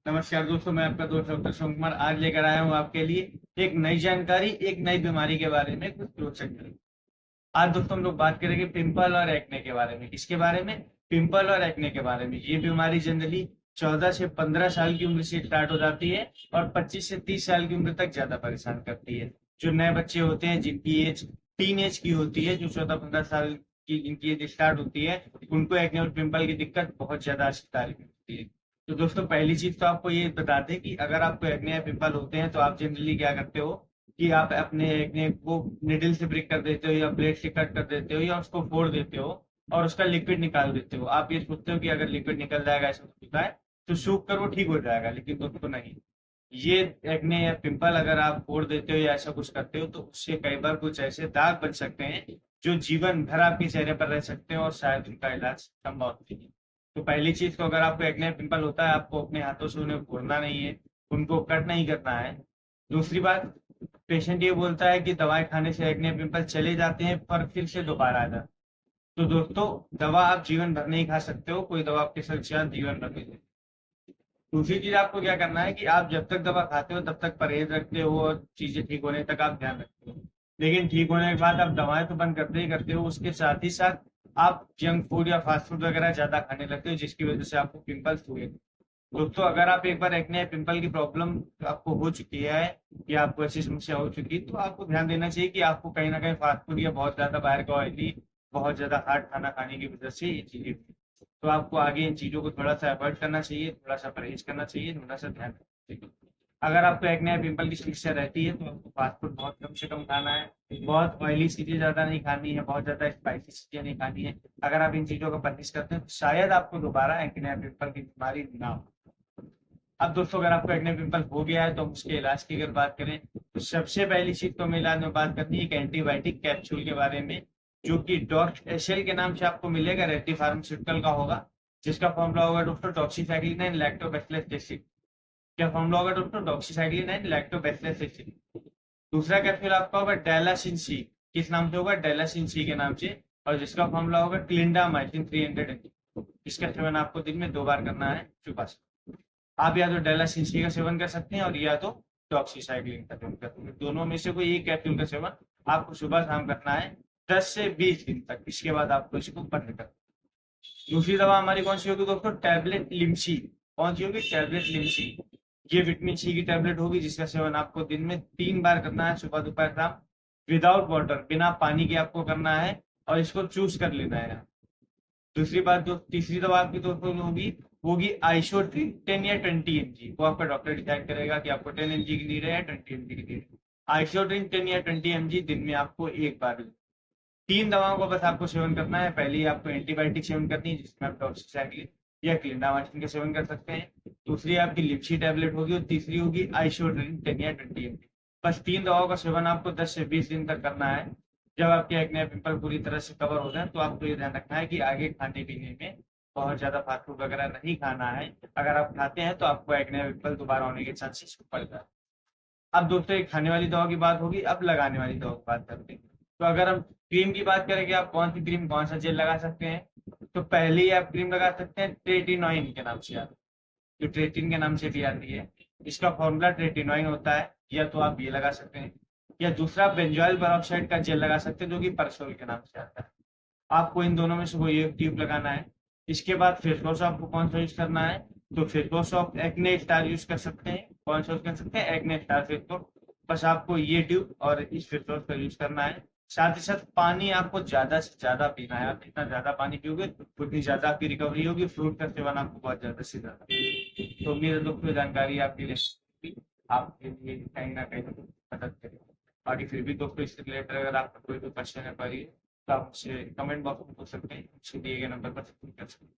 नमस्कार दोस्तों, मैं आपका दोस्त डॉक्टर शिव कुमार आज लेकर आया हूँ आपके लिए एक नई जानकारी, एक नई बीमारी के बारे में कुछ रोचक जानकारी। आज दोस्तों हम लोग बात करेंगे पिंपल और एक्ने के बारे में। किसके बारे में? पिंपल और एक्ने के बारे में। ये बीमारी जनरली 14 से 15 साल की उम्र से स्टार्ट हो जाती है और 25 से 30 साल की उम्र तक ज्यादा परेशान करती है। जो नए बच्चे होते हैं, जिनकी एज टीन एज की होती है, जो 14-15 साल की जिनकी एज स्टार्ट होती है, उनको एक्ने और पिंपल की दिक्कत बहुत ज्यादा शिकारी होती है। तो दोस्तों, पहली चीज तो आपको ये बता दें कि अगर आपको एक्ने या पिंपल होते हैं तो आप जनरली क्या करते हो कि आप अपने एक्ने को निडल से ब्रेक कर देते हो या ब्लेड से कट कर देते हो या उसको फोड़ देते हो और उसका लिक्विड निकाल देते हो। आप ये सोचते हो कि अगर लिक्विड निकल जाएगा, ऐसा होता है, तो सूख कर वो ठीक हो जाएगा, लेकिन दोस्तों नहीं। ये एक्ने या पिंपल अगर आप फोड़ देते हो या ऐसा कुछ करते हो तो उससे कई बार कुछ ऐसे दाग बन सकते हैं जो जीवन भर आपके चेहरे पर रह सकते हैं और शायद उनका इलाज संभव नहीं है। तो पहली चीज तो, अगर आपको एक्ने पिंपल होता है, आपको अपने हाथों से उन्हें फोड़ना नहीं है, उनको कट नहीं करना है। दूसरी बात, पेशेंट ये बोलता है कि दवाई खाने से एक्ने पिंपल चले जाते हैं पर फिर से दोबारा आ जाते हैं। तो दोस्तों, दवा आप जीवन भर नहीं खा सकते हो, कोई दवा आपके साथ जीवन भर नहीं। दूसरी चीज आपको क्या करना है कि आप जब तक दवा खाते हो तब तक परहेज रखते हो और चीजें ठीक होने तक आप ध्यान रखते हो। लेकिन ठीक होने के बाद आप दवाएं तो बंद करते ही करते हो, उसके साथ ही साथ आप जंक फूड या फास्ट फूड वगैरह ज्यादा खाने लगते हो, जिसकी वजह से आपको पिंपल्स हुए। दोस्तों, अगर आप एक बार एक्ने पिंपल की प्रॉब्लम आपको हो चुकी है या आपको ऐसी समस्या हो चुकी है, तो आपको ध्यान देना चाहिए कि आपको कहीं ना कहीं फास्ट फूड या बहुत ज्यादा बाहर का ऑयली, बहुत ज्यादा हार्ड खाना खाने की वजह से ये चीजें हुई। तो आपको आगे इन चीजों को थोड़ा सा अवॉइड करना चाहिए, थोड़ा सा परहेज करना चाहिए, थोड़ा सा ध्यान रखना चाहिए। अगर आपको एक्ने या पिंपल की समस्या रहती है तो आपको फास्ट फूड बहुत कम से कम खाना है, बहुत ऑयली चीजें ज्यादा नहीं खानी है, बहुत ज्यादा स्पाइसी चीजें नहीं खानी है। अगर आप इन चीजों का परहेज करते हैं तो शायद आपको दोबारा एक्ने या पिंपल की बीमारी ना हो। अब दोस्तों, अगर आपको एक्ने पिंपल हो गया है तो हम उसके इलाज की अगर बात करें तो सबसे पहली चीज तो हमें इलाज में बात करनी है एक एंटीबायोटिक कैप्सूल के बारे में, जो कि डॉक्स एशेल के नाम से आपको मिलेगा, रेड्डी फार्मास्यूटिकल का होगा, जिसका फॉर्मूला होगा दोस्तों डॉक्सीसाइक्लिन एंड लैक्टोबैसिलस एसिड। क्या फॉर्मूला होगा दोस्तों? Doxycycline and lactobacillus acid. दूसरा कैप्सूल आपका होगा डेलासिन सी। किस नाम से होगा? डेलासिन सी के नाम से। और जिसका फॉर्मूला होगा क्लिंडामाइसिन 300 mg। इसका सेवन आपको दिन में 2 बार करना है, सुबह से। आप या तो डेलासिन का सेवन कर सकते हैं और या तो डॉक्सीसाइक्लिन का सेवन कर सकते हैं। दोनों में से कोई एक कैप्सूल का सेवन आपको सुबह शाम करना है 10 से 20 दिन तक। इसके बाद आपको इसको बंद कर। दूसरी दवा हमारी कौन सी होगी दोस्तों? टैबलेट लिमसी। कौन सी होगी? टैबलेट लिमसी। ये विटामिन सी की टैबलेट होगी, जिसका सेवन आपको दिन में 3 बार करना है, सुबह दोपहर शाम, विदाउट वाटर, बिना पानी के आपको करना है और इसको चूज कर लेना है। दूसरी बात, जो तीसरी दवा आपकी दोस्तों होगी वो होगी आइसोट्रिन 10 या 20 mg। वो आपका डॉक्टर डिसाइड करेगा कि आपको 10 mg की नीड है या 20 mg की नीड है। आइसोट्रिन 10 या 20 mg दिन में आपको एक बार। 3 दवाओं का बस आपको सेवन करना है। पहली आपको एंटीबायोटिक सेवन करनी है, जिसमें आप डॉक्सीसाइक्लिन या क्लिंडामाइसिन का सेवन कर सकते हैं। दूसरी आपकी लिप्सी टैबलेट होगी और तीसरी होगी आइसोट्रिन 10 या 20 mg। बस 3 दवाओं का सेवन आपको 10 से 20 दिन तक करना है। जब आपके एक्ने पिंपल पूरी तरह से कवर हो जाए तो आपको ये ध्यान रखना है कि आगे खाने पीने में बहुत ज्यादा फास्ट फूड वगैरह नहीं खाना है। अगर आप खाते हैं तो आपको एक्ने पिंपल दोबारा होने के चांसेस बढ़ जाते हैं। अब दोस्तों, एक खाने वाली दवा की बात होगी, अब लगाने वाली दवा की बात करते हैं। तो अगर हम क्रीम की बात करें कि आप कौन सी क्रीम, कौन सा जेल लगा सकते हैं, तो पहले ही आप क्रीम लगा सकते हैं ट्रेटिनोइन के नाम से, जो ट्रेटिन के नाम से भी आती है। इसका फॉर्मूला ट्रेटिनोइन होता है। या तो आप ये लगा सकते हैं या दूसरा बेंजोइल पेरोक्साइड का जेल लगा सकते हैं, जो कि परसोल के नाम से आता है। आपको इन दोनों में से कोई एक ट्यूब लगाना है। इसके बाद फेस वॉश आपको कौन सा यूज करना है? तो face wash off acne star use कर सकते हैं। कौन सा यूज कर सकते हैं? Acne star face wash. बस आपको ये ट्यूब और इस फेस वॉश का यूज करना है। साथ ही साथ पानी आपको ज्यादा से ज्यादा पीना है। आप जितना ज्यादा पानी पियोगे उतनी ज्यादा आपकी रिकवरी होगी। फ्रूट का सेवन आपको बहुत ज्यादा से ज्यादा। तो उम्मीद है दोस्तों जानकारी आपके लिए आपके लिए कहीं ना कहीं मदद करेगी। बाकी फिर भी दोस्तों, इससे रिलेटेड अगर आपका कोई भी क्वेश्चन है, तो आप मुझसे कमेंट बॉक्स में पूछ सकते हैं, मुझसे दिए गए नंबर पर कर सकते हैं।